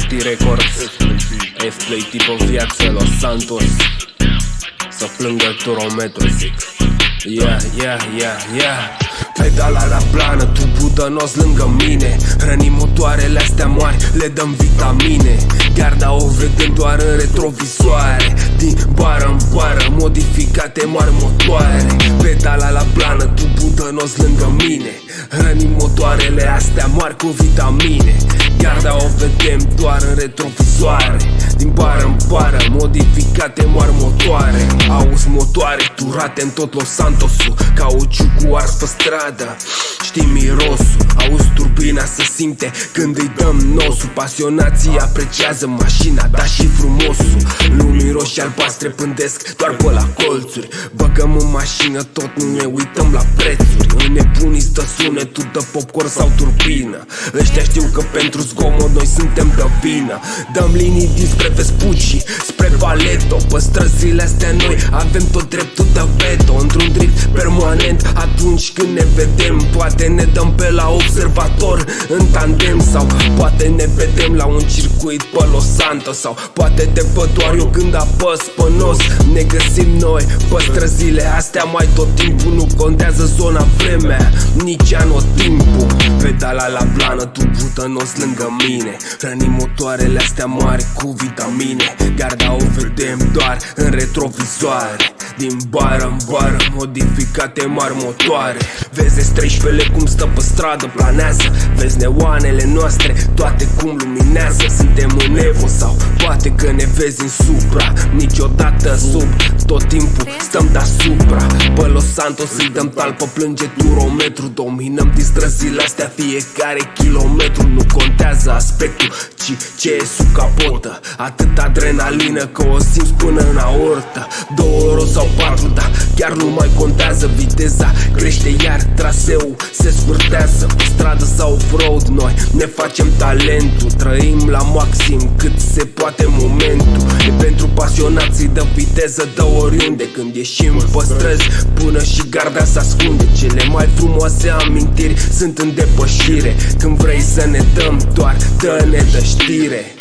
FPT Records, F-Play tipă viață, Los Santos. Să plângă turometru, zic. Pedala la plană, tu budănos lângă mine. Hrănim motoarele astea mari, le dăm vitamine. Garda o vedem doar în retrovizoare. Din bară în bară, modificate mari motoare. Pedala la plană, tu budănos lângă mine. Hrănim motoarele astea mari cu vitamine. Garda o vedem doar în retrovizoare. Din bară în bară, modificate mari motoare. Auzi motoare turate în tot Los Santosul, cauciucul ars pe stradă, știi mirosul. Auzi turbina să simte când îi dăm nosul. Pasionații apreciază mașina, dar și frumosul. Lumii roșii albastre pândesc doar pe la colțuri. Băgăm în mașină tot, nu ne uităm la prețuri. În nebunii stă sunetul de popcorn sau turbină. Ăștia știu că pentru zgomot noi suntem de vină. Dăm linii dinspre Vespucci, spre Paleto. Pe străzile astea noi avem tot dreptul de veto. Într-un drift permanent atunci când ne vedem. Poate ne dăm pe la observator în tandem, sau poate ne vedem la un circuit pe Los Santos, sau poate te văd doar eu când apăs pe nos. Ne găsim noi pe străzile astea mai tot timpul. Nu contează zona, vremea, nici anotimpul. Pedala la plană, tu budănos lângă mine. Hrănim motoarele astea mari cu vitamine. Garda o vedem doar în retrovizoare. Din bară în bară, modificate mari motoare. Vezi S13-le cum stă pe stradă, planează. Vezi neoanele noastre, toate cum luminează. Suntem în Evo sau poate că ne vezi în Supra. Niciodată sub, tot timpul stăm deasupra. Pe Los Santos îi dăm talpă, plânge turometru. Dominăm din străzile astea fiecare kilometru. Nu contează aspectul, ci ce e sub capotă. Atât adrenalină că o simți până în aortă. 2 ori sau 4, dar chiar nu mai contează. Viteza crește iar traseul se scurtează. Pe stradă sau off-road noi ne facem talentul. Trăim la maxim cât se poate momentul. E pentru pasionații de viteză de oriunde. Când ieșim pe străzi până și garda se ascunde. Cele mai frumoase amintiri sunt în depășire. Când vrei să ne dăm doar, dă-ne de știre.